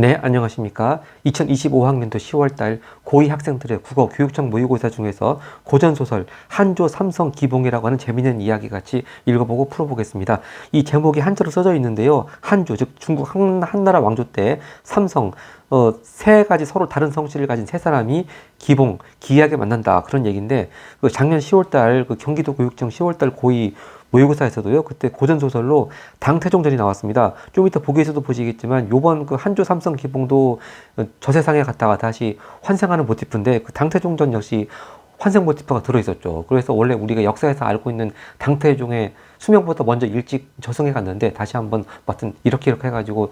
네, 안녕하십니까. 2025학년도 10월달 고2 학생들의 국어 교육청 모의고사 중에서 고전소설 한조 삼성 기봉이라고 하는 재미있는 이야기 같이 읽어보고 풀어보겠습니다. 이 제목이 한자로 써져 있는데요. 한조, 즉 중국 한나라 왕조 때 삼성, 세 가지 서로 다른 성씨를 가진 세 사람이 기봉, 기이하게 만난다. 그런 얘기인데, 작년 10월달 경기도 교육청 10월달 고2 모의고사에서도요, 그때 고전소설로 당태종전이 나왔습니다. 좀 이따 보기에서도 보시겠지만, 요번 한조 삼성 기봉도 저 세상에 갔다가 다시 환생하는 모티프인데, 그 당태종전 역시 환생 모티프가 들어있었죠. 그래서 원래 우리가 역사에서 알고 있는 당태종의 수명보다 먼저 일찍 저승에 갔는데, 다시 한번 이렇게 해가지고,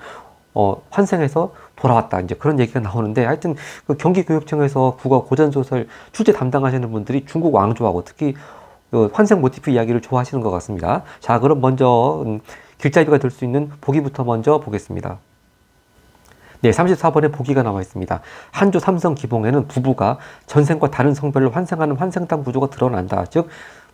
환생해서 돌아왔다. 이제 그런 얘기가 나오는데, 하여튼 경기교육청에서 국어 고전소설 출제 담당하시는 분들이 중국 왕조하고 특히 환생 모티프 이야기를 좋아하시는 것 같습니다. 자, 그럼 먼저 길잡이가 될 수 있는 보기부터 먼저 보겠습니다. 네, 34번에 보기가 나와 있습니다. 한조 삼성 기봉에는 부부가 전생과 다른 성별을 환생하는 환생단 구조가 드러난다. 즉,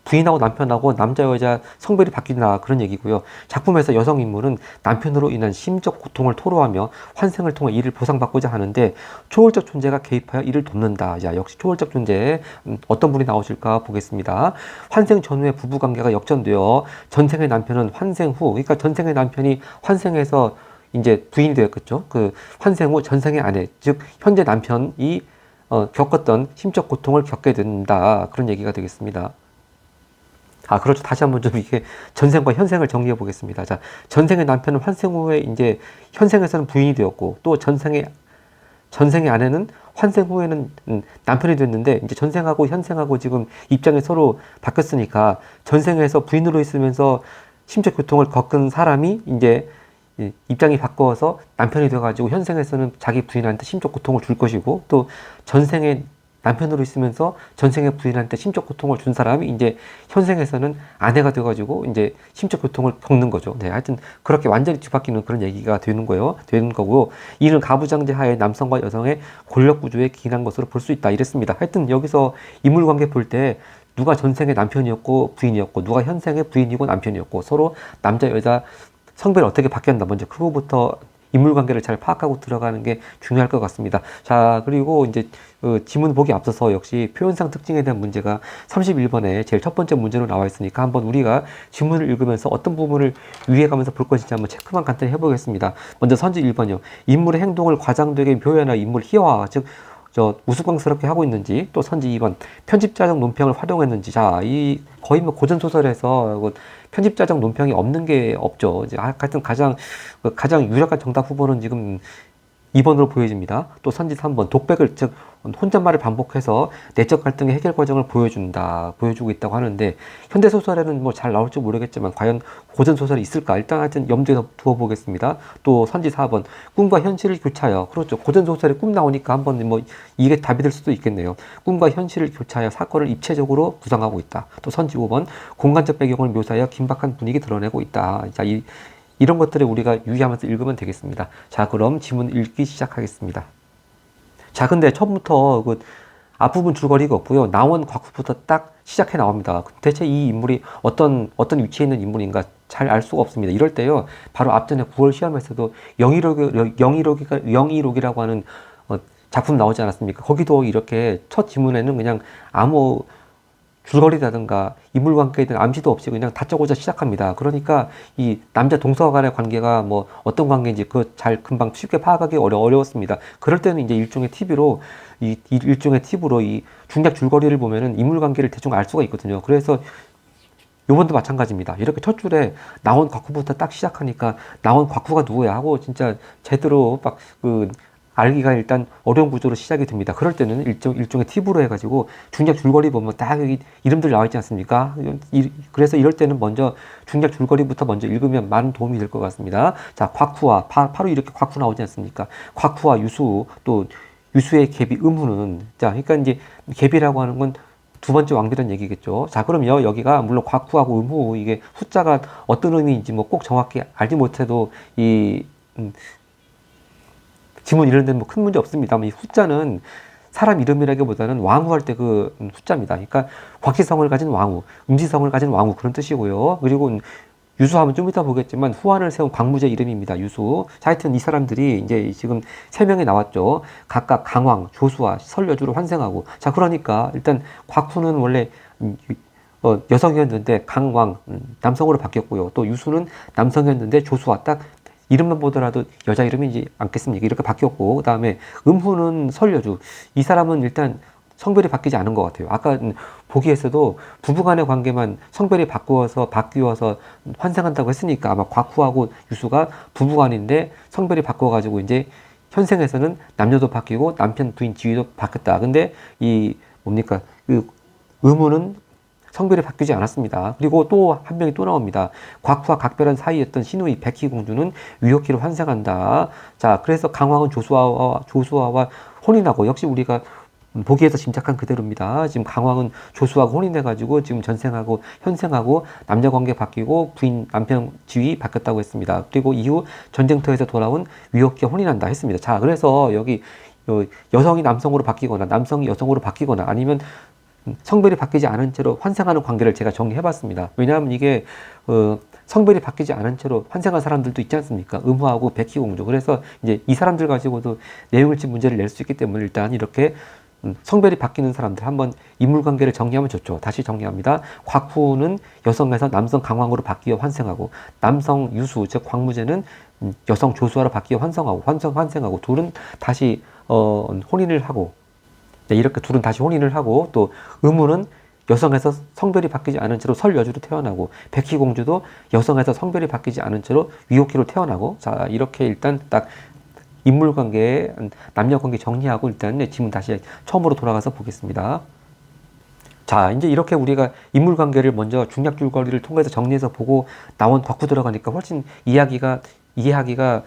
부인하고 남편하고 남자 여자 성별이 바뀐다, 그런 얘기고요. 작품에서 여성 인물은 남편으로 인한 심적 고통을 토로하며 환생을 통해 이를 보상받고자 하는데 초월적 존재가 개입하여 이를 돕는다. 자, 역시 초월적 존재, 어떤 분이 나오실까 보겠습니다. 환생 전후의 부부관계가 역전되어 전생의 남편은 환생 후, 그러니까 전생의 남편이 환생해서 이제 부인이 되었겠죠. 그 환생 후 전생의 아내, 즉 현재 남편이 겪었던 심적 고통을 겪게 된다, 그런 얘기가 되겠습니다. 그렇죠. 다시 한번 좀 이게 전생과 현생을 정리해 보겠습니다. 자, 전생의 남편은 환생 후에 이제 현생에서는 부인이 되었고, 또 전생의 아내는 환생 후에는 남편이 됐는데, 이제 전생하고 현생하고 지금 입장이 서로 바뀌었으니까, 전생에서 부인으로 있으면서 심적 고통을 겪은 사람이 이제 입장이 바꿔서 남편이 돼가지고 현생에서는 자기 부인한테 심적 고통을 줄 것이고, 또 전생에 남편으로 있으면서 전생의 부인한테 심적 고통을 준 사람이 이제 현생에서는 아내가 돼가지고 이제 심적 고통을 겪는 거죠. 네, 하여튼 그렇게 완전히 뒤바뀌는 그런 얘기가 되는 거예요. 되는 거고, 이는 가부장제 하에 남성과 여성의 권력 구조에 기인한 것으로 볼 수 있다, 이랬습니다. 하여튼 여기서 인물관계 볼 때 누가 전생의 남편이었고 부인이었고, 누가 현생의 부인이고 남편이었고, 서로 남자 여자 성별이 어떻게 바뀌었나, 먼저 그거부터 인물관계를 잘 파악하고 들어가는 게 중요할 것 같습니다. 자, 그리고 이제 지문 보기 앞서서 역시 표현상 특징에 대한 문제가 31번에 제일 첫 번째 문제로 나와 있으니까 한번 우리가 지문을 읽으면서 어떤 부분을 유의해가면서 볼 것인지 한번 체크만 간단히 해보겠습니다. 먼저 선지 1번이요. 인물의 행동을 과장되게 표현하여 인물 희화화, 즉 우스꽝스럽게 하고 있는지. 또 선지 2번, 편집자적 논평을 활용했는지. 자, 이 거의 뭐 고전소설에서 편집자적 논평이 없는 게 없죠. 이제 하여튼 가장 유력한 정답 후보는 지금 2번으로 보여집니다. 또 선지 3번, 독백을, 즉 혼잣말을 반복해서 내적 갈등의 해결 과정을 보여주고 있다고 하는데, 현대소설에는 뭐 잘 나올지 모르겠지만 과연 고전소설이 있을까, 일단 하여튼 염두에 두어 보겠습니다. 또 선지 4번, 꿈과 현실을 교차하여. 그렇죠. 고전소설에 꿈 나오니까 한번 뭐 이게 답이 될 수도 있겠네요. 꿈과 현실을 교차하여 사건을 입체적으로 구성하고 있다. 또 선지 5번, 공간적 배경을 묘사하여 긴박한 분위기 드러내고 있다. 자, 이런 것들을 우리가 유의하면서 읽으면 되겠습니다. 자, 그럼 지문 읽기 시작하겠습니다. 자, 근데 처음부터 앞부분 줄거리가 없고요. 나온 곽부부터 딱 시작해 나옵니다. 대체 이 인물이 어떤 위치에 있는 인물인가 잘 알 수가 없습니다. 이럴 때요, 바로 앞전에 9월 시험에서도 영의록이라고 하는 작품 나오지 않았습니까? 거기도 이렇게 첫 지문에는 그냥 아무 줄거리라든가 인물관계에 대한 암시도 없이 그냥 다짜고짜 시작합니다. 그러니까 이 남자 동서와 간의 관계가 뭐 어떤 관계인지 잘 금방 쉽게 파악하기 어려웠습니다. 그럴 때는 이제 일종의 팁으로 이 중략 줄거리를 보면은 인물관계를 대충 알 수가 있거든요. 그래서 요번도 마찬가지입니다. 이렇게 첫 줄에 나온 곽후부터 딱 시작하니까 나온 곽후가 누구야 하고 진짜 제대로 알기가 일단 어려운 구조로 시작이 됩니다. 그럴 때는 일종의 팁으로 해가지고 중략 줄거리 보면 딱 여기 이름들 나와 있지 않습니까? 그래서 이럴 때는 먼저 중략 줄거리부터 먼저 읽으면 많은 도움이 될 것 같습니다. 자, 곽후와 바로 이렇게 곽후 나오지 않습니까? 곽후와 유수, 또 유수의 계비 음후는, 자, 그러니까 이제 계비라고 하는 건 두 번째 왕비란 얘기겠죠. 자, 그럼 여기가 물론 곽후하고 음후, 이게 후자가 어떤 의미인지 뭐 꼭 정확히 알지 못해도 지문 이런 데는 뭐 큰 문제 없습니다만, 이 후자는 사람 이름이라기보다는 왕후할 때 후자입니다. 그러니까 곽지성을 가진 왕후, 음지성을 가진 왕후, 그런 뜻이고요. 그리고 유수하면 좀 이따 보겠지만 후한을 세운 광무제 이름입니다. 유수. 자, 하여튼 이 사람들이 이제 지금 세 명이 나왔죠. 각각 강왕, 조수아, 설여주를 환생하고. 자, 그러니까 일단 곽후는 원래 여성이었는데 강왕, 남성으로 바뀌었고요. 또 유수는 남성이었는데 조수아, 딱 이름만 보더라도 여자 이름이지 않겠습니까? 이렇게 바뀌었고, 그 다음에 음후는 설여주. 이 사람은 일단 성별이 바뀌지 않은 것 같아요. 아까 보기에서도 부부간의 관계만 성별이 바뀌어서 환생한다고 했으니까 아마 곽후하고 유수가 부부간인데 성별이 바꿔가지고 이제 현생에서는 남녀도 바뀌고 남편 부인 지위도 바뀌었다. 근데 이 뭡니까? 그 음우는 성별이 바뀌지 않았습니다. 그리고 또 한 명이 또 나옵니다. 곽후와 각별한 사이였던 신우이 백희공주는 위옥기로 환생한다. 자, 그래서 강왕은 조수아와 혼인하고, 역시 우리가 보기에서 짐작한 그대로입니다. 지금 강왕은 조수하고 혼인해가지고 지금 전생하고 현생하고 남녀 관계 바뀌고 부인 남편 지위 바뀌었다고 했습니다. 그리고 이후 전쟁터에서 돌아온 위옥기와 혼인한다 했습니다. 자, 그래서 여기 여성이 남성으로 바뀌거나 남성이 여성으로 바뀌거나 아니면 성별이 바뀌지 않은 채로 환생하는 관계를 제가 정리해봤습니다. 왜냐하면 이게 성별이 바뀌지 않은 채로 환생한 사람들도 있지 않습니까? 음후하고 백희공주. 그래서 이제 이 사람들 가지고도 내용을 친 문제를 낼 수 있기 때문에 일단 이렇게 성별이 바뀌는 사람들 한번 인물관계를 정리하면 좋죠. 다시 정리합니다. 곽후는 여성에서 남성 강왕으로 바뀌어 환생하고, 남성 유수 즉 광무제는 여성 조수아로 바뀌어 환생하고 둘은 다시 혼인을 하고, 네, 이렇게 둘은 다시 혼인을 하고, 또 음우는 여성에서 성별이 바뀌지 않은 채로 설여주로 태어나고, 백희공주도 여성에서 성별이 바뀌지 않은 채로 위옥기로 태어나고. 자, 이렇게 일단 딱 인물관계, 남녀관계 정리하고 일단 지문 다시 처음으로 돌아가서 보겠습니다. 자, 이제 이렇게 우리가 인물관계를 먼저 중략줄거리를 통해서 정리해서 보고 나온 곽후 들어가니까 훨씬 이해하기가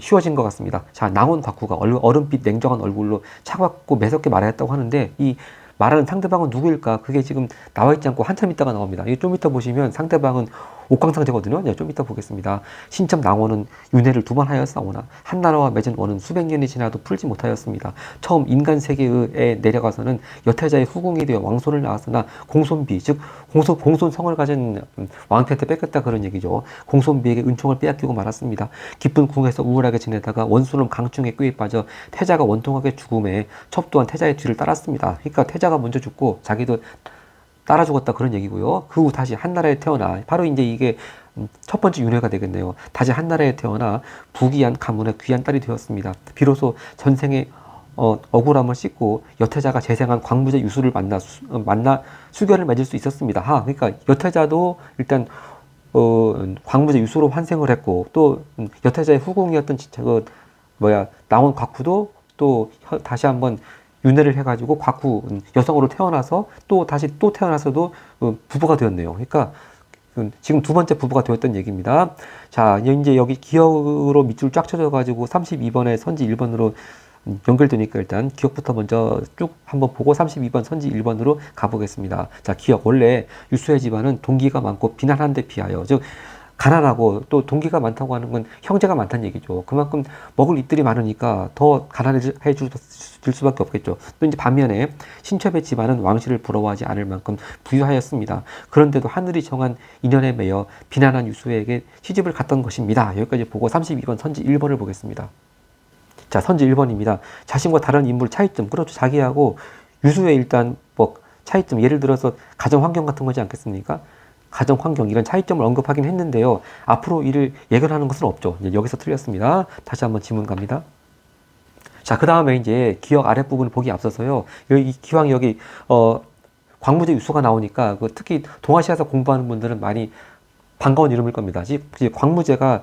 쉬워진 것 같습니다. 자, 나온 곽후가 얼음빛 냉정한 얼굴로 차갑고 매섭게 말했다고 하는데, 이 말하는 상대방은 누구일까? 그게 지금 나와 있지 않고 한참 있다가 나옵니다. 이거 좀 이따 보시면 상대방은 옥황상제거든요. 네, 좀 이따 보겠습니다. 신첩 낭원은 윤회를 2번 하였사오나 한나라와 맺은 원은 수백 년이 지나도 풀지 못하였습니다. 처음 인간 세계에 내려가서는 여태자의 후궁이 되어 왕손을 낳았으나 공손비, 즉 공손성을 가진 왕태한테 뺏겼다, 그런 얘기죠. 공손비에게 은총을 빼앗기고 말았습니다. 깊은 궁에서 우울하게 지내다가 원수는 강충에 꾀에 빠져 태자가 원통하게 죽음에 첩 또한 태자의 뒤를 따랐습니다. 그러니까 태자가 먼저 죽고 자기도 따라 죽었다, 그런 얘기고요. 그 후 다시 한나라에 태어나, 바로 이제 이게 첫 번째 윤회가 되겠네요. 다시 한나라에 태어나 부귀한 가문의 귀한 딸이 되었습니다. 비로소 전생에 억울함을 씻고 여태자가 재생한 광무제 유수를 만나 수결을 맺을 수 있었습니다. 그러니까 여태자도 일단 광무제 유수로 환생을 했고, 또 여태자의 후궁이었던 나온 곽후도 또 다시 한번 윤회를 해가지고 곽후 여성으로 태어나서 또 다시 태어나서도 부부가 되었네요. 그러니까 지금 2번째 부부가 되었던 얘기입니다. 자, 이제 여기 기억으로 밑줄 쫙 쳐져가지고 32번에 선지 1번으로 연결되니까 일단 기억부터 먼저 쭉 한번 보고 32번 선지 1번으로 가보겠습니다. 자, 기억. 원래 유수의 집안은 동기가 많고 비난한 데 비하여, 즉 가난하고, 또 동기가 많다고 하는 건 형제가 많다는 얘기죠. 그만큼 먹을 입들이 많으니까 더 가난해질 수밖에 없겠죠. 또 이제 반면에 신첩의 집안은 왕실을 부러워하지 않을 만큼 부유하였습니다. 그런데도 하늘이 정한 인연에 매여 비난한 유수에게 시집을 갔던 것입니다. 여기까지 보고 32번 선지 1번을 보겠습니다. 자, 선지 1번입니다. 자신과 다른 인물 차이점. 그렇죠. 자기하고 유수의 일단 차이점, 예를 들어서 가정 환경 같은 거지 않겠습니까? 가정 환경, 이런 차이점을 언급하긴 했는데요. 앞으로 이를 예견하는 것은 없죠. 이제 여기서 틀렸습니다. 다시 한번 지문 갑니다. 자, 그 다음에 이제 기억 아랫부분을 보기 앞서서요. 기왕 여기 광무제 유수가 나오니까 특히 동아시아에서 공부하는 분들은 많이 반가운 이름일 겁니다. 광무제가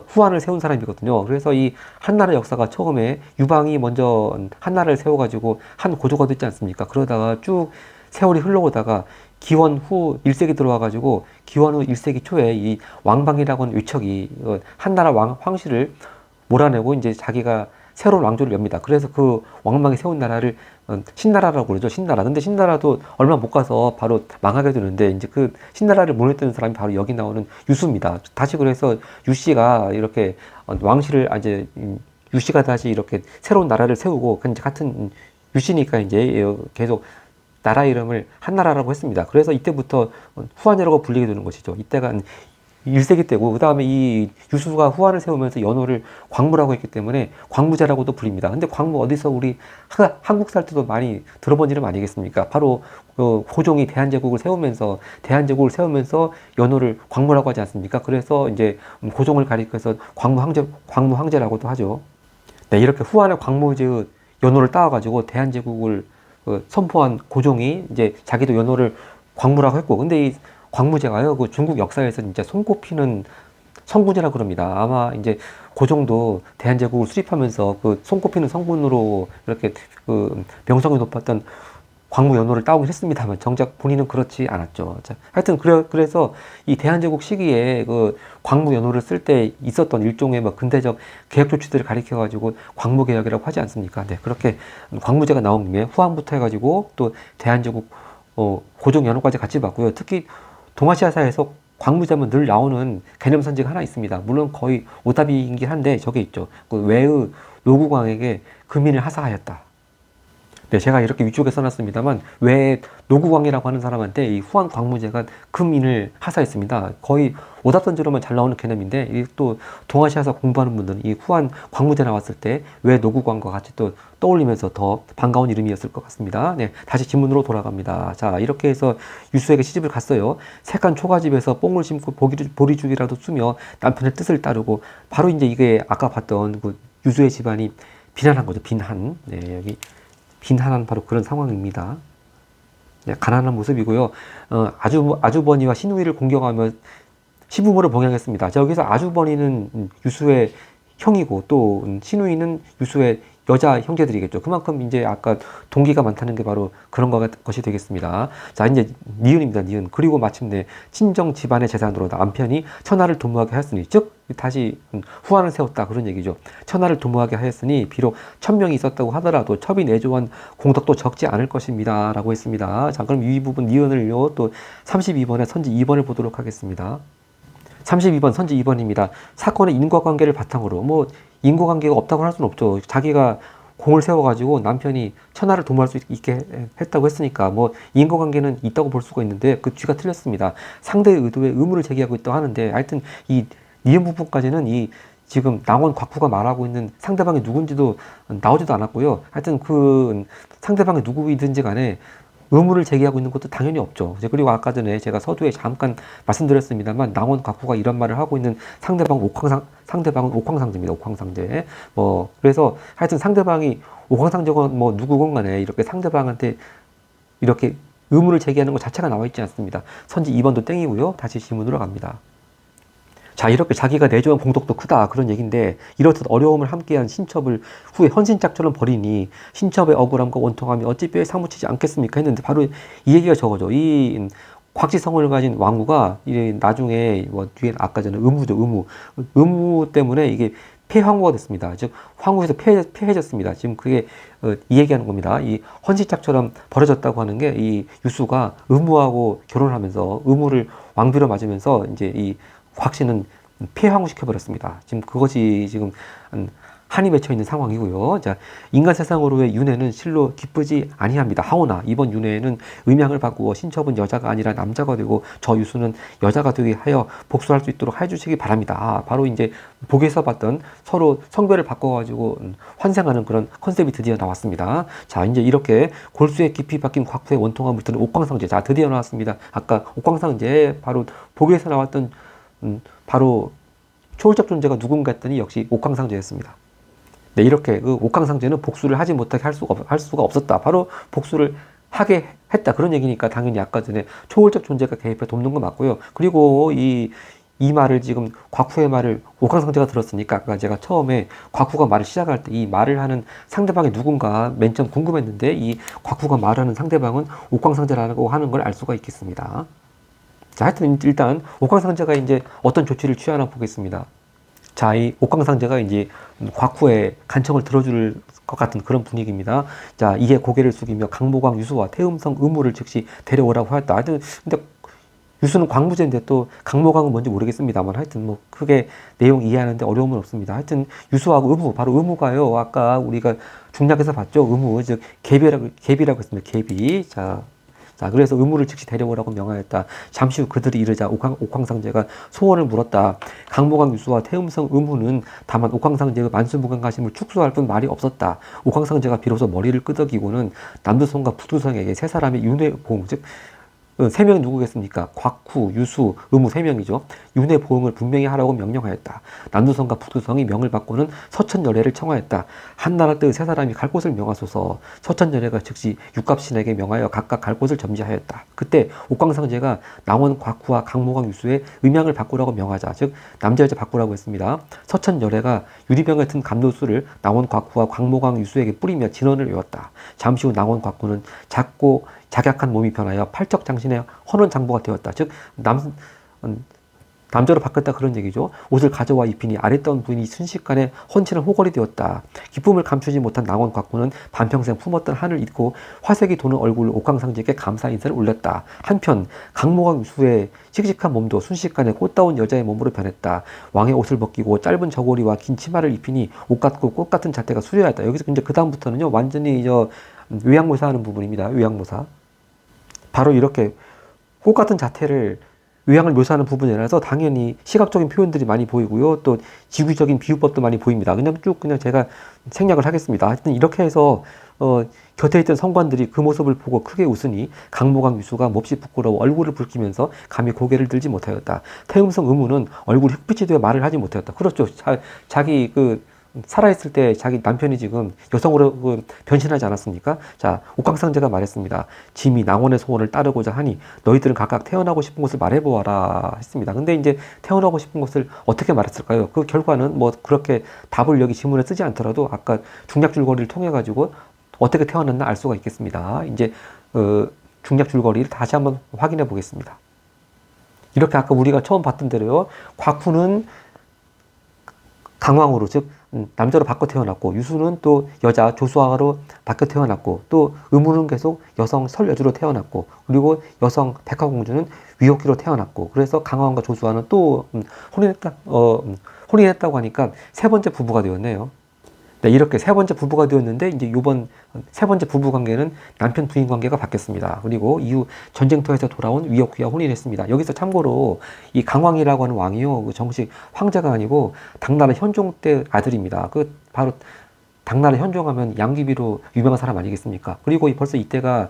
후한을 세운 사람이거든요. 그래서 이 한나라 역사가 처음에 유방이 먼저 한나라를 세워가지고 한 고조가 됐지 않습니까? 그러다가 쭉 세월이 흘러오다가 기원 후 1세기 들어와가지고 기원 후 1세기 초에 이 왕방이라고 하는 위척이 한나라 황실을 몰아내고 이제 자기가 새로운 왕조를 엽니다. 그래서 그 왕방이 세운 나라를 신나라라고 그러죠. 신나라. 근데 신나라도 얼마 못 가서 바로 망하게 되는데, 이제 그 신나라를 몰아냈던 사람이 바로 여기 나오는 유수입니다. 다시 그래서 유씨가 이렇게 유씨가 다시 이렇게 새로운 나라를 세우고, 같은 유씨니까 이제 계속 나라 이름을 한나라라고 했습니다. 그래서 이때부터 후한이라고 불리게 되는 것이죠. 이때가 1세기 때고, 그 다음에 이 유수가 후한을 세우면서 연호를 광무라고 했기 때문에 광무제라고도 불립니다. 근데 광무 어디서 우리 한국 살 때도 많이 들어본 이름 아니겠습니까? 바로 고종이 대한제국을 세우면서 연호를 광무라고 하지 않습니까? 그래서 이제 고종을 가리켜서 광무황제라고도 하죠. 네, 이렇게 후한의 광무제 연호를 따와가지고 대한제국을 선포한 고종이 이제 자기도 연호를 광무라고 했고, 근데 이 광무제가요, 그 중국 역사에서 진짜 손꼽히는 성군이라고 그럽니다. 아마 이제 고종도 대한제국을 수립하면서 그 손꼽히는 성군으로 이렇게 그 명성이 높았던 광무연호를 따오긴 했습니다만 정작 본인은 그렇지 않았죠. 자, 하여튼 그래서 이 대한제국 시기에 그 광무연호를 쓸 때 있었던 일종의 뭐 근대적 개혁 조치들을 가리켜 가지고 광무개혁이라고 하지 않습니까? 네, 그렇게 광무제가 나온 김에 후한부터 해가지고 또 대한제국 고종연호까지 같이 봤고요. 특히 동아시아사에서 광무제면 늘 나오는 개념 선지가 하나 있습니다. 물론 거의 오답이긴 한데 저게 있죠. 그 외의 노구광에게 금인을 하사하였다. 네, 제가 이렇게 위쪽에 써놨습니다만 왜 노구광이라고 하는 사람한테 이 후한 광무제가 금인을 하사했습니다. 거의 오답선지로만 잘 나오는 개념인데 이 또 동아시아사 공부하는 분들은 이 후한 광무제 나왔을 때 왜 노구광과 같이 또 떠올리면서 더 반가운 이름이었을 것 같습니다. 네, 다시 지문으로 돌아갑니다. 자, 이렇게 해서 유수에게 시집을 갔어요. 색간 초가집에서 뽕을 심고 보리죽이라도 쓰며 남편의 뜻을 따르고, 바로 이제 이게 아까 봤던 그 유수의 집안이 빈한한 거죠. 빈한. 네, 여기 빈한한 바로 그런 상황입니다. 네, 가난한 모습이고요. 아주버니와 시누이를 공경하며 시부모를 봉양했습니다. 자, 여기서 아주버니는 유수의 형이고 또 시누이는 유수의 여자 형제들이겠죠. 그만큼 이제 아까 동기가 많다는 게 바로 그런 것이 되겠습니다. 자, 이제 니은입니다. 니은. 그리고 마침내 친정 집안의 재산으로 남편이 천하를 도모하게 하였으니, 즉 다시 후한을 세웠다 그런 얘기죠. 천하를 도모하게 하였으니 비록 1000명이 있었다고 하더라도 첩이 내조한 공덕도 적지 않을 것입니다 라고 했습니다. 자, 그럼 이 부분 니은을요 또 32번에 선지 2번을 보도록 하겠습니다. 32번 선지 2번입니다. 사건의 인과관계를 바탕으로, 뭐 인과관계가 없다고 할 수는 없죠. 자기가 공을 세워가지고 남편이 천하를 도모할 수 있게 했다고 했으니까 뭐 인과관계는 있다고 볼 수가 있는데 그 뒤가 틀렸습니다. 상대의 의도에 의무를 제기하고 있다고 하는데, 하여튼 이 니은 부분까지는 이 지금 낭원 곽후가 말하고 있는 상대방이 누군지도 나오지도 않았고요. 하여튼 그 상대방이 누구이든지 간에 의무를 제기하고 있는 것도 당연히 없죠. 그리고 아까 전에 제가 서두에 잠깐 말씀드렸습니다만 낭원 곽후가 이런 말을 하고 있는 상대방은 옥황상제입니다. 옥황상제. 뭐 그래서 하여튼 상대방이 옥황상제건 뭐 누구건 간에 이렇게 상대방한테 이렇게 의무를 제기하는 것 자체가 나와 있지 않습니다. 선지 2번도 땡이고요. 다시 지문으로 갑니다. 자, 이렇게 자기가 내조한 공덕도 크다 그런 얘기인데, 이렇듯 어려움을 함께한 신첩을 후에 헌신짝처럼 버리니 신첩의 억울함과 원통함이 어찌 뼈에 사무치지 않겠습니까 했는데, 바로 이 얘기가 저거죠. 이 곽지성을 가진 왕후가 나중에 뭐 뒤에 아까 전에 의무 때문에 이게 폐황후가 됐습니다. 즉 황후에서 폐해졌습니다. 지금 그게 이 얘기하는 겁니다. 이 헌신짝처럼 벌어졌다고 하는 게 이 유수가 의무하고 결혼하면서 의무를 왕비로 맞으면서 이제 이 곽씨는 폐황후시켜버렸습니다. 지금 그것이 지금 한이 맺혀 있는 상황이고요. 자, 인간 세상으로의 윤회는 실로 기쁘지 아니합니다. 하오나 이번 윤회에는 음양을 바꾸어 신첩은 여자가 아니라 남자가 되고 저 유수는 여자가 되게 하여 복수할 수 있도록 해주시기 바랍니다. 아, 바로 이제 복에서 봤던 서로 성별을 바꿔가지고 환생하는 그런 컨셉이 드디어 나왔습니다. 자, 이제 이렇게 골수에 깊이 박힌 곽후의 원통함을 드는 옥황상제. 자, 드디어 나왔습니다. 아까 옥황상제 바로 복에서 나왔던 바로 초월적 존재가 누군가 했더니 역시 옥황상제였습니다. 네, 이렇게 그 옥황상제는 복수를 하지 못하게 할 수가 없었다. 바로 복수를 하게 했다. 그런 얘기니까 당연히 아까 전에 초월적 존재가 개입해 돕는 건 맞고요. 그리고 이 말을 지금 곽후의 말을 옥황상제가 들었으니까 아까 제가 처음에 곽후가 말을 시작할 때 이 말을 하는 상대방이 누군가 맨 처음 궁금했는데, 이 곽후가 말하는 상대방은 옥황상제라고 하는 걸 알 수가 있겠습니다. 자, 하여튼 일단 옥황상제가 이제 어떤 조치를 취하나 보겠습니다. 자, 이 옥황상제가 이제 곽후의 간청을 들어줄 것 같은 그런 분위기입니다. 자, 이에 고개를 숙이며 강모광 유수와 태음성 의무를 즉시 데려오라고 하였다. 하여튼 근데 유수는 광무제인데 또 강모광은 뭔지 모르겠습니다만 하여튼 뭐 크게 내용 이해하는데 어려움은 없습니다. 하여튼 유수하고 의무, 바로 의무가요. 아까 우리가 중략에서 봤죠. 의무, 즉 계비라고 했습니다. 계비. 자, 자, 그래서 의무를 즉시 데려오라고 명하였다. 잠시 후 그들이 이르자 옥황상제가 소원을 물었다. 강모강 유수와 태음성 의무는 다만 옥황상제의 만수무강가심을 축소할 뿐 말이 없었다. 옥황상제가 비로소 머리를 끄덕이고는 남두성과 부두성에게 세 사람의 윤회보응, 즉 세 명이 누구겠습니까? 곽후, 유수, 의무 세 명이죠. 윤회 보응을 분명히 하라고 명령하였다. 남두성과 북두성이 명을 받고는 서천열애를 청하였다. 한나라 때의 세 사람이 갈 곳을 명하소서. 서천열애가 즉시 육갑신에게 명하여 각각 갈 곳을 점지하였다. 그때 옥황상제가 남원 곽후와 강모강 유수의 의명을 바꾸라고 명하자, 즉 남자 여자 바꾸라고 했습니다. 서천열애가 유리병에 든 감로수를 남원 곽후와 강모강 유수에게 뿌리며 진언을 외웠다. 잠시 후 남원 곽후는 작고 작약한 몸이 변하여 팔적장신의 헌원 장보가 되었다. 즉 남자로 바뀌었다, 그런 얘기죠. 옷을 가져와 입히니 아랫던 부인이 순식간에 헌치는 호걸이 되었다. 기쁨을 감추지 못한 남원 곽구는 반평생 품었던 한을 잊고 화색이 도는 얼굴로 옥황상제에게 감사 인사를 올렸다. 한편 강모강 유수의 씩씩한 몸도 순식간에 꽃다운 여자의 몸으로 변했다. 왕의 옷을 벗기고 짧은 저고리와 긴 치마를 입히니 옷 같고 꽃 같은 자태가 수려하였다. 여기서 이제 그 다음부터는요, 완전히 요양모사하는 부분입니다. 요양모사. 바로 이렇게 꽃 같은 자태를 요양을 묘사하는 부분이라서 당연히 시각적인 표현들이 많이 보이고요. 또 지구적인 비유법도 많이 보입니다. 그냥 제가 생략을 하겠습니다. 하여튼 이렇게 해서 곁에 있던 성관들이 그 모습을 보고 크게 웃으니 강모강 유수가 몹시 부끄러워 얼굴을 붉히면서 감히 고개를 들지 못하였다. 태음성 의무는 얼굴이 흑빛이 되어 말을 하지 못하였다. 그렇죠. 자기 살아있을 때 자기 남편이 지금 여성으로 변신하지 않았습니까? 자, 옥황상제가 말했습니다. 짐이 낭원의 소원을 따르고자 하니 너희들은 각각 태어나고 싶은 곳을 말해보아라 했습니다. 근데 이제 태어나고 싶은 곳을 어떻게 말했을까요? 그 결과는 뭐 그렇게 답을 여기 지문에 쓰지 않더라도 아까 중략줄거리를 통해 가지고 어떻게 태어났나 알 수가 있겠습니다. 이제 중략줄거리를 다시 한번 확인해 보겠습니다. 이렇게 아까 우리가 처음 봤던 대로요. 곽후는 강왕으로, 즉 남자로 바꿔 태어났고, 유수는 또 여자 조수아로 바꿔 태어났고, 또 의무는 계속 여성 설여주로 태어났고, 그리고 여성 백화공주는 위옥기로 태어났고, 그래서 강왕과 조수아는 또 혼인했다고 하니까 세 번째 부부가 되었네요. 네, 이렇게 세 번째 부부가 되었는데, 이제 이번 세 번째 부부 관계는 남편 부인 관계가 바뀌었습니다. 그리고 이후 전쟁터에서 돌아온 위옥귀와 혼인했습니다. 여기서 참고로 이 강왕이라고 하는 왕이요, 정식 황제가 아니고 당나라 현종 때 아들입니다. 바로 당나라 현종하면 양귀비로 유명한 사람 아니겠습니까? 그리고 벌써 이때가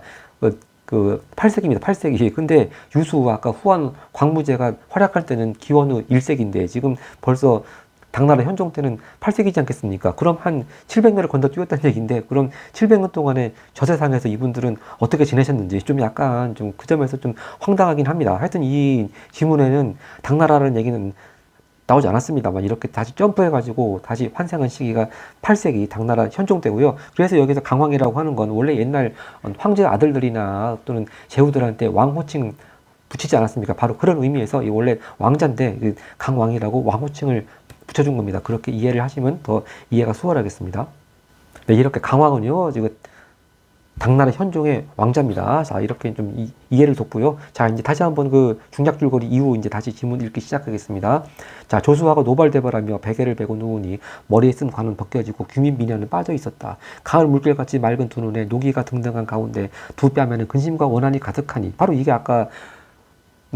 8세기입니다. 8세기. 근데 유수, 아까 후한 광무제가 활약할 때는 기원후 1세기인데 지금 벌써 당나라 현종 때는 8세기지 않겠습니까? 그럼 한 700년을 건너뛰었다는 얘기인데, 그럼 700년 동안에 저 세상에서 이분들은 어떻게 지내셨는지 좀 약간 그 점에서 좀 황당하긴 합니다. 하여튼 이 지문에는 당나라라는 얘기는 나오지 않았습니다만 이렇게 다시 점프해가지고 다시 환생한 시기가 8세기 당나라 현종 때고요. 그래서 여기서 강왕이라고 하는 건 원래 옛날 황제 아들들이나 또는 제후들한테 왕 호칭 붙이지 않았습니까? 바로 그런 의미에서 이 원래 왕자인데 강왕이라고 왕 호칭을 붙여준 겁니다. 그렇게 이해를 하시면 더 이해가 수월하겠습니다. 네, 이렇게 강왕은요, 지금 당나라 현종의 왕자입니다. 자, 이렇게 좀 이해를 돕고요. 자, 이제 다시 한번 중략줄거리 이후 이제 다시 지문 읽기 시작하겠습니다. 자, 조수아가 노발대발하며 베개를 베고 누우니 머리에 쓴 관은 벗겨지고 규민 미녀는 빠져 있었다. 가을 물결같이 맑은 두 눈에 노기가 등등한 가운데 두 뺨에는 근심과 원한이 가득하니, 바로 이게 아까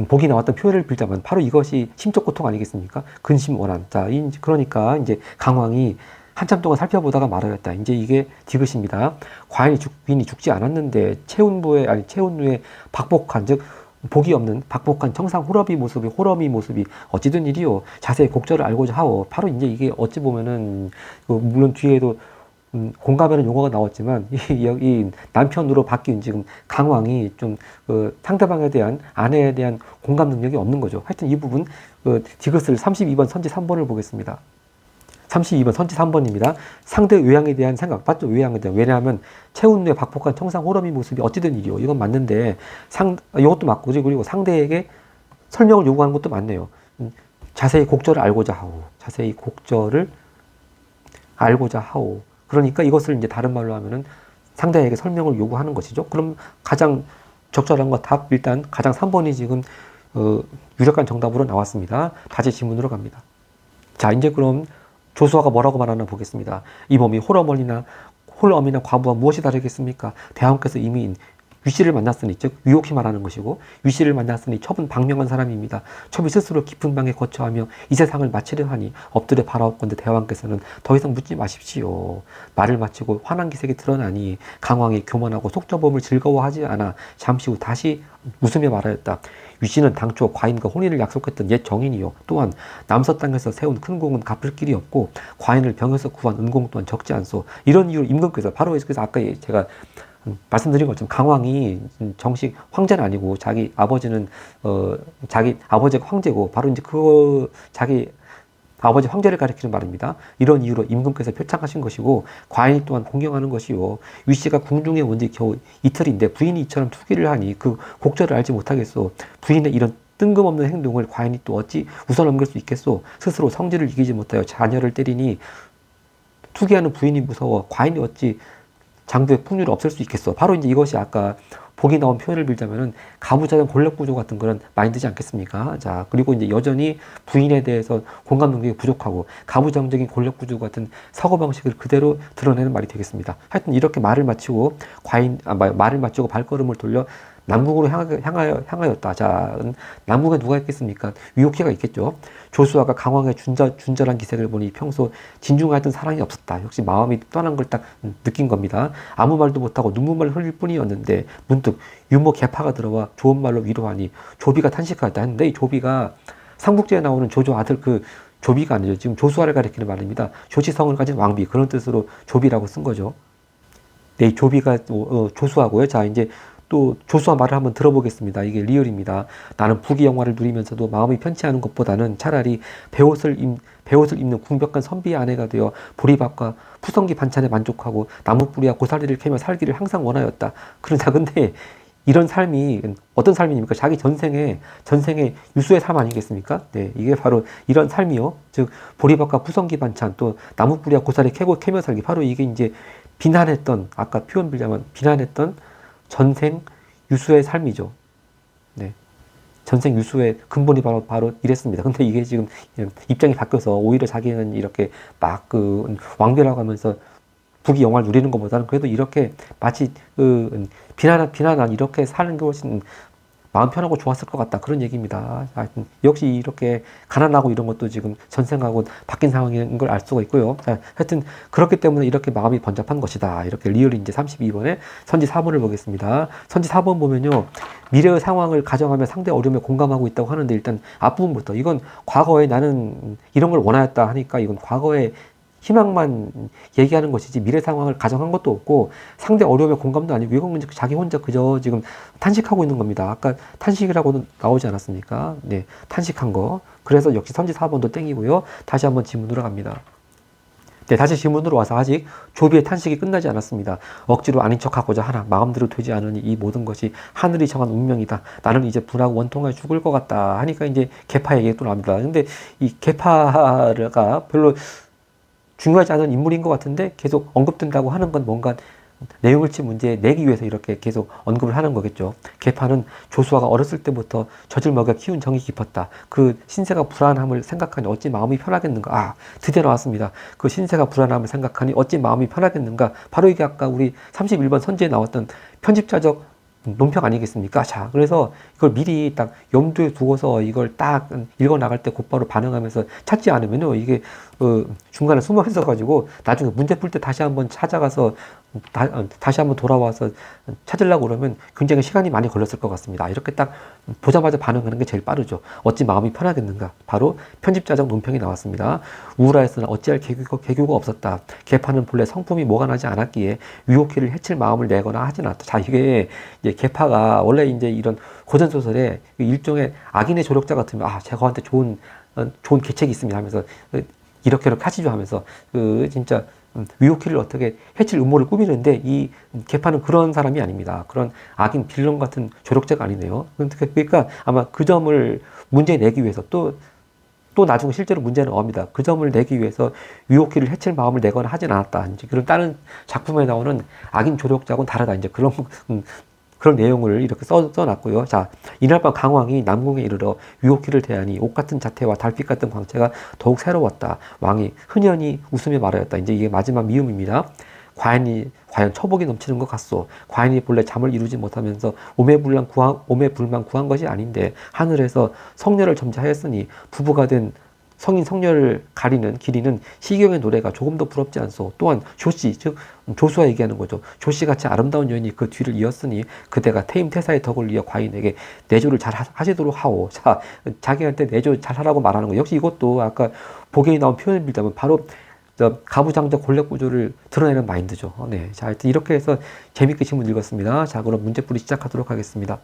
복이 나왔던 표현을 빌자면 바로 이것이 심적 고통 아니겠습니까? 근심 원한. 자, 그러니까 이제 강왕이 한참 동안 살펴보다가 말하였다. 이제 이게 디귿입니다. 과인이 죽지 않았는데 채운누의 박복한, 즉 복이 없는 박복한 청상 호러비 모습이 어찌된 일이요. 자세히 곡절을 알고자 하오. 바로 이제 이게 어찌 보면은 물론 뒤에도 공감하는 용어가 나왔지만 이 남편으로 바뀐 지금 강왕이 좀 상대방에 대한, 아내에 대한 공감 능력이 없는 거죠. 하여튼 이 부분 디귿을 32번 선지 3번을 보겠습니다. 32번 선지 3번입니다. 상대 외양에 대한 생각, 맞죠? 외양에 대한. 왜냐하면 채운누의 박복한 청상 호러미 모습이 어찌된 일이요. 이건 맞는데 이것도 맞고, 그리고 상대에게 설명을 요구하는 것도 맞네요. 자세히 곡절을 알고자 하오. 그러니까 이것을 이제 다른 말로 하면은 상대에게 설명을 요구하는 것이죠. 그럼 가장 적절한 것 답, 일단 가장 3번이 지금 유력한 정답으로 나왔습니다. 다시 지문으로 갑니다. 자, 이제 그럼 조수아가 뭐라고 말하나 보겠습니다. 이 몸이 홀어머니나 과부와 무엇이 다르겠습니까? 대왕께서 이미 유씨를 만났으니, 즉 유혹이 말하는 것이고, 유씨를 만났으니 첩은 방명한 사람입니다. 첩이 스스로 깊은 방에 거처하며 이 세상을 마치려 하니 엎드려 바라옵건대 대왕께서는 더 이상 묻지 마십시오. 말을 마치고 환한 기색이 드러나니 강왕이 교만하고 속전범을 즐거워하지 않아 잠시 후 다시 웃으며 말하였다. 유씨는 당초 과인과 혼인을 약속했던 옛 정인이요. 또한 남서 땅에서 세운 큰 공은 갚을 길이 없고 과인을 병에서 구한 은공 또한 적지 않소. 이런 이유로 임금께서 바로 그래서 아까 제가 말씀드린 것처럼 강왕이 정식 황제는 아니고 자기 아버지는 자기 아버지가 황제고 바로 이제 그 자기 아버지 황제를 가리키는 말입니다. 이런 이유로 임금께서 표창하신 것이고 과인이 또한 공경하는 것이요. 유씨가 궁중에 온 지 겨우 이틀인데 부인이 이처럼 투기를 하니 그 곡절을 알지 못하겠소. 부인의 이런 뜬금없는 행동을 과인이 또 어찌 웃어넘길 수 있겠소. 스스로 성질을 이기지 못하여 자녀를 때리니 투기하는 부인이 무서워 과인이 어찌 장부의 풍류를 없앨 수 있겠어. 바로 이제 이것이 아까 복이 나온 표현을 빌자면은 가부장적 권력구조 같은 그런 마인드지 않겠습니까? 자, 그리고 이제 여전히 부인에 대해서 공감 능력이 부족하고 가부장적인 권력구조 같은 사고 방식을 그대로 드러내는 말이 되겠습니다. 하여튼 이렇게 말을 마치고 말을 마치고 발걸음을 돌려 남궁으로 향하였다. 자, 남궁에 누가 있겠습니까? 위옥희가 있겠죠. 조수아가 강왕의 준절한 기색을 보니 평소 진중하였던 사랑이 없었다. 역시 마음이 떠난 걸 딱 느낀 겁니다. 아무 말도 못하고 눈물만 흘릴 뿐이었는데 문득 유모 개파가 들어와 좋은 말로 위로하니 조비가 탄식하였다 했는데 이 조비가 삼국지에 나오는 조조 아들 그 조비가 아니죠. 지금 조수아를 가리키는 말입니다. 조치성을 가진 왕비 그런 뜻으로 조비라고 쓴 거죠. 네, 이 조비가 조수아고요. 자, 이제 또 조수아 말을 한번 들어보겠습니다. 이게 리얼입니다. 나는 부귀 영화를 누리면서도 마음이 편치 않은 것보다는 차라리 배옷을 입는 궁벽한 선비의 아내가 되어 보리밥과 푸성기 반찬에 만족하고 나무뿌리와 고사리를 캐며 살기를 항상 원하였다. 그러나 근데 이런 삶이 어떤 삶입니까? 자기 전생에 유수의 삶 아니겠습니까? 네, 이게 바로 이런 삶이요. 즉 보리밥과 푸성기 반찬 또 나무뿌리와 고사리 캐며 살기 바로 이게 이제 비난했던 아까 표현 빌자면 비난했던 전생 유수의 삶이죠. 네. 전생 유수의 근본이 바로 이랬습니다. 근데 이게 지금 입장이 바뀌어서 오히려 자기는 이렇게 막 왕비라고 하면서 부귀 영화를 누리는 것보다는 그래도 이렇게 마치 비난한 이렇게 사는 게 훨씬 마음 편하고 좋았을 것 같다. 그런 얘기입니다. 하여튼 역시 이렇게 가난하고 이런 것도 지금 전생하고 바뀐 상황인 걸 알 수가 있고요. 하여튼 그렇기 때문에 이렇게 마음이 번잡한 것이다. 이렇게 리얼이 이제 32번에 선지 4번을 보겠습니다. 선지 4번 보면요. 미래의 상황을 가정하며 상대 어려움에 공감하고 있다고 하는데 일단 앞부분부터 이건 과거에 나는 이런 걸 원하였다 하니까 이건 과거에 희망만 얘기하는 것이지 미래 상황을 가정한 것도 없고 상대 어려움에 공감도 아니고 이건 자기 혼자 그저 지금 탄식하고 있는 겁니다. 아까 탄식이라고는 나오지 않았습니까? 네, 탄식한 거. 그래서 역시 선지 4번도 땡이고요. 다시 한번 지문으로 갑니다. 네, 다시 지문으로 와서 아직 조비의 탄식이 끝나지 않았습니다. 억지로 아닌 척하고자 하나 마음대로 되지 않으니 이 모든 것이 하늘이 정한 운명이다. 나는 이제 분하고 원통하게 죽을 것 같다 하니까 이제 계파 얘기가 또 나옵니다. 근데 이 계파가 별로 중요하지 않은 인물인 것 같은데 계속 언급된다고 하는 건 뭔가 내용을치 문제에 내기 위해서 이렇게 계속 언급을 하는 거겠죠. 계파는 조수아가 어렸을 때부터 젖을 먹여 키운 정이 깊었다. 그 신세가 불안함을 생각하니 어찌 마음이 편하겠는가. 아, 드디어 나왔습니다. 그 신세가 불안함을 생각하니 어찌 마음이 편하겠는가. 바로 이게 아까 우리 31번 선지에 나왔던 편집자적 논평 아니겠습니까? 자, 그래서 이걸 미리 딱 염두에 두고서 이걸 딱 읽어 나갈 때 곧바로 반응하면서 찾지 않으면요, 이게 중간에 숨어 있어가지고 나중에 문제 풀 때 다시 한번 찾아가서 다시 한번 돌아와서 찾으려고 그러면 굉장히 시간이 많이 걸렸을 것 같습니다. 이렇게 딱 보자마자 반응하는 게 제일 빠르죠. 어찌 마음이 편하겠는가? 바로 편집자적 논평이 나왔습니다. 우울하였으나 어찌할 계교가 없었다. 계파는 본래 성품이 모간하지 않았기에 유혹기를 해칠 마음을 내거나 하진 않았다. 자, 이게 이제 계파가 원래 이제 이런 고전 소설에 일종의 악인의 조력자 같으면 제가한테 좋은 계책이 있습니다 하면서 이렇게 하시죠 하면서 진짜 위호키를 어떻게 해칠 음모를 꾸미는데 이 계파는 그런 사람이 아닙니다. 그런 악인 빌런 같은 조력자가 아니네요. 그러니까 아마 그 점을 문제 내기 위해서 또 나중에 실제로 문제는 나옵니다. 그 점을 내기 위해서 위호키를 해칠 마음을 내거나 하진 않았다. 이제 그런 다른 작품에 나오는 악인 조력자하고는 다르다. 이제 그런 내용을 이렇게 써놨고요. 자, 이날 밤 강왕이 남궁에 이르러 위호키를 대하니 옷 같은 자태와 달빛 같은 광채가 더욱 새로웠다. 왕이 흔연히 웃으며 말하였다. 이제 이게 마지막 미음입니다. 과인이 과연 처복이 넘치는 것 같소. 과인이 본래 잠을 이루지 못하면서 오매불만 구한 것이 아닌데 하늘에서 성녀를 점지하였으니 부부가 된 성인 성녀를 가리는 기리는 시경의 노래가 조금도 부럽지 않소. 또한 조씨, 즉 조수와 얘기하는 거죠. 조씨같이 아름다운 여인이 그 뒤를 이었으니 그대가 태임 태사의 덕을 이어 과인에게 내조를 잘 하시도록 하오. 자, 자기한테 내조 잘 하라고 말하는 거. 역시 이것도 아까 보기에 나온 표현을 빌자면 바로 가부장적 권력 구조를 드러내는 마인드죠. 네. 자, 하여튼 이렇게 해서 재밌게 질문 읽었습니다. 자, 그럼 문제풀이 시작하도록 하겠습니다.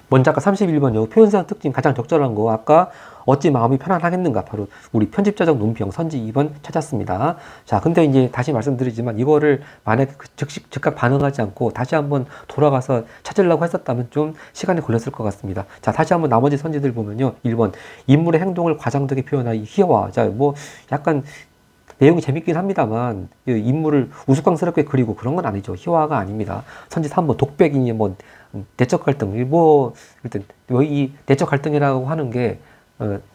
먼저 아까 31번요. 표현상 특징 가장 적절한 거 아까 어찌 마음이 편안하겠는가 바로 우리 편집자적 논평 선지 2번 찾았습니다. 자, 근데 이제 다시 말씀드리지만 이거를 만약에 즉각 반응하지 않고 다시 한번 돌아가서 찾으려고 했었다면 좀 시간이 걸렸을 것 같습니다. 자, 다시 한번 나머지 선지들 보면요. 1번 인물의 행동을 과장되게 표현하여 희화. 자, 뭐 약간 내용이 재밌긴 합니다만 인물을 우스꽝스럽게 그리고 그런 건 아니죠. 희화가 아닙니다. 선지 3번 독백이니 뭐 내적 갈등 뭐 일단 이 내적 갈등이라고 하는 게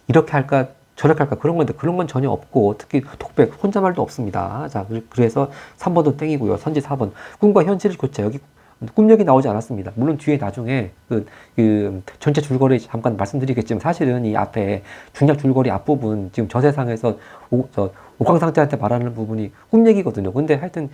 이렇게 할까 저렇게 할까 그런 건데 그런 건 전혀 없고 특히 독백 혼자말도 없습니다. 자, 그래서 3번도 땡이고요. 선지 4번 꿈과 현실을 교차. 여기 꿈역이 나오지 않았습니다. 물론 뒤에 나중에 그 전체 줄거리 잠깐 말씀드리겠지만 사실은 이 앞에 중략 줄거리 앞부분 지금 저 세상에서 옥황상제한테 말하는 부분이 꿈얘기거든요. 근데 하여튼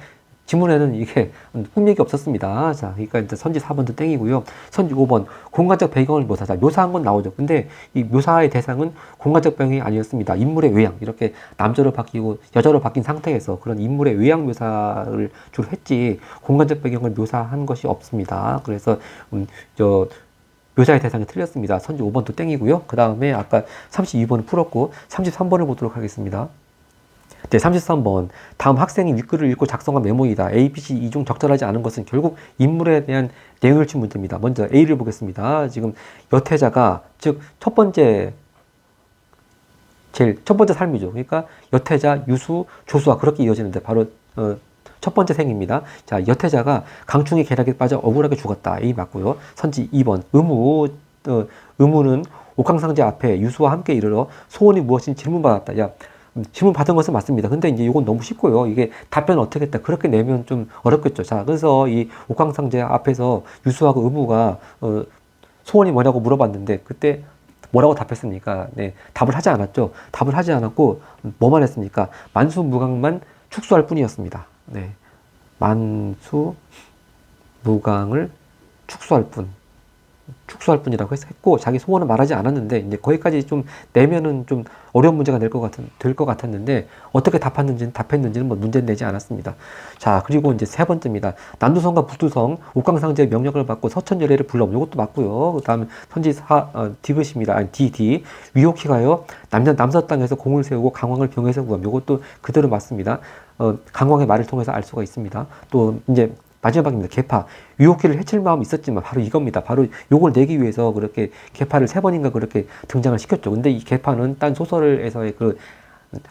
지문에는 이게 꿈얘기 없었습니다. 자, 그러니까 이제 선지 4번도 땡이고요. 선지 5번 공간적 배경을 묘사하자. 묘사한 건 나오죠. 근데 이 묘사의 대상은 공간적 배경이 아니었습니다. 인물의 외양 이렇게 남자로 바뀌고 여자로 바뀐 상태에서 그런 인물의 외양 묘사를 주로 했지 공간적 배경을 묘사한 것이 없습니다. 그래서 묘사의 대상이 틀렸습니다. 선지 5번도 땡이고요. 그 다음에 아까 32번을 풀었고 33번을 보도록 하겠습니다. 네, 33번. 다음 학생이 윗글을 읽고 작성한 메모이다. A, B, C 이 중 적절하지 않은 것은 결국 인물에 대한 내용을 친 문제입니다. 먼저 A를 보겠습니다. 지금 여태자가, 즉, 첫 번째 삶이죠. 그러니까 여태자, 유수, 조수와 그렇게 이어지는데 바로, 첫 번째 생입니다. 자, 여태자가 강충의 계략에 빠져 억울하게 죽었다. A 맞고요. 선지 2번. 의무는 옥황상제 앞에 유수와 함께 이르러 소원이 무엇인지 질문받았다. 야, 질문 받은 것은 맞습니다. 근데 이제 이건 너무 쉽고요. 이게 답변 어떻게 했다. 그렇게 내면 좀 어렵겠죠. 자, 그래서 이 옥황상제 앞에서 유수하고 의무가 소원이 뭐냐고 물어봤는데 그때 뭐라고 답했습니까? 네, 답을 하지 않았죠. 답을 하지 않았고 뭐만 했습니까? 만수무강만 축소할 뿐이었습니다. 네, 만수무강을 축소할 뿐이라고 했고 자기 소원은 말하지 않았는데 이제 거기까지 좀 내면은 좀 어려운 문제가 될 것 같았는데 어떻게 답했는지는 뭐 문제 내지 않았습니다. 자, 그리고 이제 세 번째입니다. 남두성과 북두성 옥황상제의 명령을 받고 서천열애를 불러. 이것도 맞고요. 그다음에 선지 D것입니다. 아니 D 위옥희가요 남서 땅에서 공을 세우고 강왕을 병에서 구함. 이것도 그대로 맞습니다. 강왕의 말을 통해서 알 수가 있습니다. 또 이제 마지막입니다. 계파. 유혹기를 해칠 마음이 있었지만 바로 이겁니다. 바로 요걸 내기 위해서 그렇게 계파를 3번인가 그렇게 등장을 시켰죠. 근데 이 계파는 딴 소설에서의 그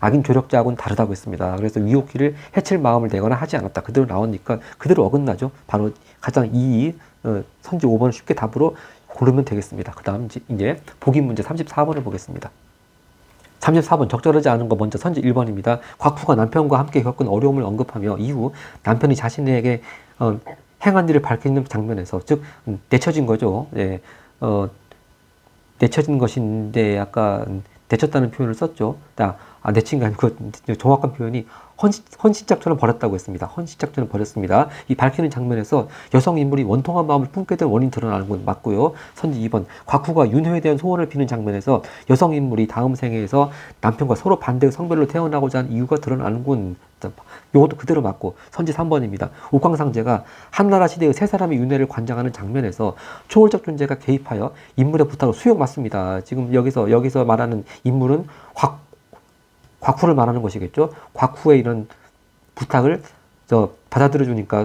악인 조력자하고는 다르다고 했습니다. 그래서 유혹기를 해칠 마음을 내거나 하지 않았다. 그대로 나오니까 그대로 어긋나죠. 바로 가장 선지 5번을 쉽게 답으로 고르면 되겠습니다. 그 다음 이제 보기 문제 34번을 보겠습니다. 34번 적절하지 않은 거 먼저 선지 1번입니다. 곽후가 남편과 함께 겪은 어려움을 언급하며 이후 남편이 자신에게 행한 일을 밝히는 장면에서 즉 내쳐진 거죠. 예, 내쳐진 것인데 약간 내쳤다는 표현을 썼죠. 내친 게 아니고 정확한 표현이 헌신짝처럼 버렸다고 했습니다. 헌신짝처럼 버렸습니다. 이 밝히는 장면에서 여성 인물이 원통한 마음을 품게 된 원인이 드러나는 건 맞고요. 선지 2번 곽후가 윤회에 대한 소원을 비는 장면에서 여성 인물이 다음 생에서 남편과 서로 반대의 성별로 태어나고자 한 이유가 드러나는 군. 이것도 그대로 맞고 선지 3번입니다. 옥황상제가 한나라 시대의 세 사람의 윤회를 관장하는 장면에서 초월적 존재가 개입하여 인물의 부탁을 수용 맞습니다. 지금 여기서 말하는 인물은 곽후를 말하는 것이겠죠. 곽후의 이런 부탁을 받아들여 주니까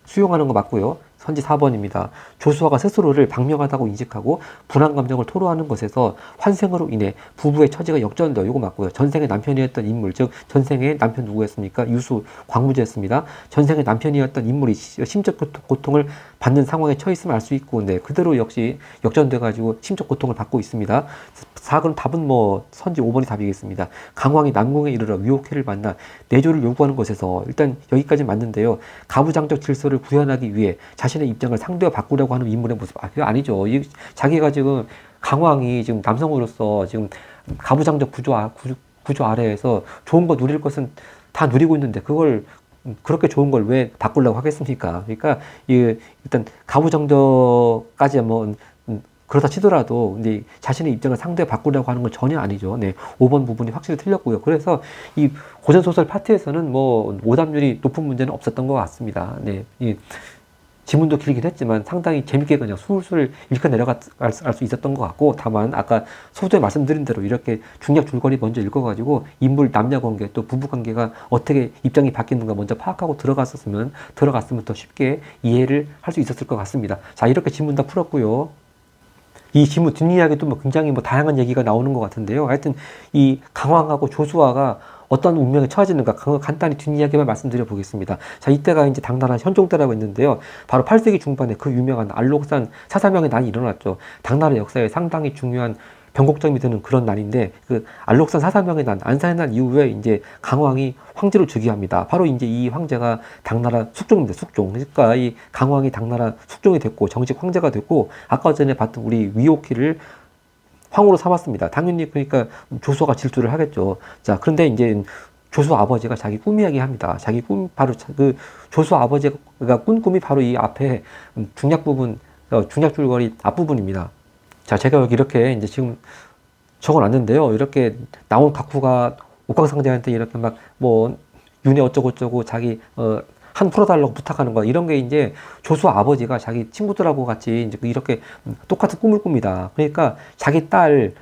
수용하는 거 맞고요. 선지 4번입니다. 조수아가 스스로를 박명하다고 인식하고 불안 감정을 토로하는 것에서 환생으로 인해 부부의 처지가 역전되어 이거 맞고요. 전생의 남편이었던 인물, 즉 전생의 남편 누구였습니까? 유수 광무제였습니다. 전생의 남편이었던 인물이 심적 고통을 받는 상황에 처했음을 알 수 있고, 네, 그대로 역시 역전돼가지고 심적 고통을 받고 있습니다. 4번 답은 뭐 선지 5번이 답이겠습니다. 강왕이 남궁에 이르러 위옥회를 만나 내조를 요구하는 것에서 일단 여기까지 맞는데요. 가부장적 질서를 구현하기 위해 자신의 입장을 상대와 바꾸려고 하는 인물의 모습, 그거 아니죠. 자기가 지금 강왕이 지금 남성으로서 지금 가부장적 구조 아래에서 좋은 거 누릴 것은 다 누리고 있는데 그걸 그렇게 좋은 걸 왜 바꾸려고 하겠습니까? 그러니까 일단 가부장적까지 뭐 그렇다 치더라도 근데 자신의 입장을 상대에 바꾸려고 하는 건 전혀 아니죠. 네, 5번 부분이 확실히 틀렸고요. 그래서 이 고전소설 파트에서는 뭐 오답률이 높은 문제는 없었던 것 같습니다. 네, 이 지문도 길긴 했지만 상당히 재밌게 그냥 술술 읽혀 내려갈 수 있었던 것 같고, 다만 아까 소두에 말씀드린 대로 이렇게 중략 줄거리 먼저 읽어가지고 인물 남녀 관계 또 부부 관계가 어떻게 입장이 바뀌는가 먼저 파악하고 들어갔으면 더 쉽게 이해를 할 수 있었을 것 같습니다. 자, 이렇게 지문 다 풀었고요. 이 지문 뒷이야기도 뭐 굉장히 뭐 다양한 얘기가 나오는 것 같은데요. 하여튼 이 강왕하고 조수아가 어떤 운명에 처해지는가 간단히 뒷이야기만 말씀드려 보겠습니다. 자, 이때가 이제 당나라 현종 때라고 했는데요. 바로 8세기 중반에 그 유명한 알록산 사사명의 난이 일어났죠. 당나라 역사에 상당히 중요한 변곡점이 되는 그런 날인데, 그 알록산 사사명의 난, 안산의 난 이후에 이제 강왕이 황제로 즉위합니다. 바로 이제 이 황제가 당나라 숙종입니다. 숙종. 그러니까 이 강왕이 당나라 숙종이 됐고 정식 황제가 됐고, 아까 전에 봤던 우리 위옥희를 황후로 삼았습니다. 당연히 그러니까 조수아가 질투를 하겠죠. 자, 그런데 이제 조수 아버지가 자기 꿈 이야기합니다. 자기 꿈 바로 그 조수 아버지가 꾼 꿈이 바로 이 앞에 중략 부분, 중략 줄거리 앞부분입니다. 자, 제가 여기 이렇게 이제 지금 적어놨는데요. 이렇게 나온 각후가 옥황상제한테 이렇게 막 뭐 윤회 어쩌고저쩌고 자기 한 풀어달라고 부탁하는 거, 이런 게 이제 조수 아버지가 자기 친구들하고 같이 이제 이렇게 똑같은 꿈을 꿉니다. 그러니까 자기 딸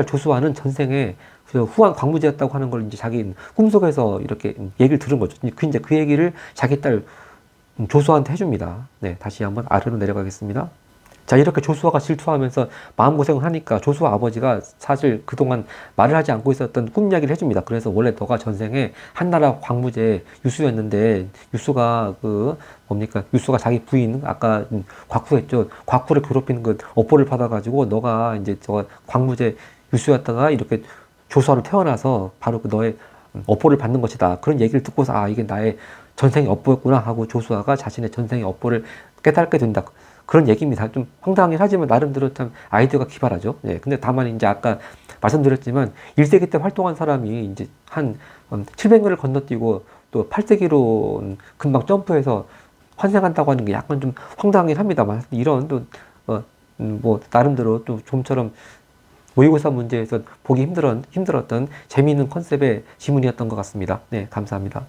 조수아는 전생에 후한 광무제였다고 하는 걸 이제 자기 꿈속에서 이렇게 얘기를 들은 거죠. 이제 그 얘기를 자기 딸 조수아한테 해줍니다. 네, 다시 한번 아래로 내려가겠습니다. 자, 이렇게 조수아가 질투하면서 마음고생을 하니까 조수아 아버지가 사실 그동안 말을 하지 않고 있었던 꿈 이야기를 해줍니다. 그래서 원래 너가 전생에 한나라 광무제 유수였는데, 유수가 유수가 자기 부인, 아까 곽후했죠. 곽후를 괴롭히는 그 업보를 받아가지고 너가 이제 저 광무제 유수였다가 이렇게 조수아로 태어나서 바로 그 너의 업보를 받는 것이다. 그런 얘기를 듣고서 아, 이게 나의 전생의 업보였구나 하고 조수아가 자신의 전생의 업보를 깨닫게 된다. 그런 얘기입니다. 좀 황당하긴 하지만 나름대로 참 아이디어가 기발하죠. 예. 근데 다만 이제 아까 말씀드렸지만 1세기 때 활동한 사람이 이제 한 700년을 건너뛰고 또 8세기로 금방 점프해서 환생한다고 하는 게 약간 좀 황당하긴 합니다만, 이런 또 뭐 나름대로 또 좀처럼 모의고사 문제에서 보기 힘들었던 재미있는 컨셉의 지문이었던 것 같습니다. 네, 감사합니다.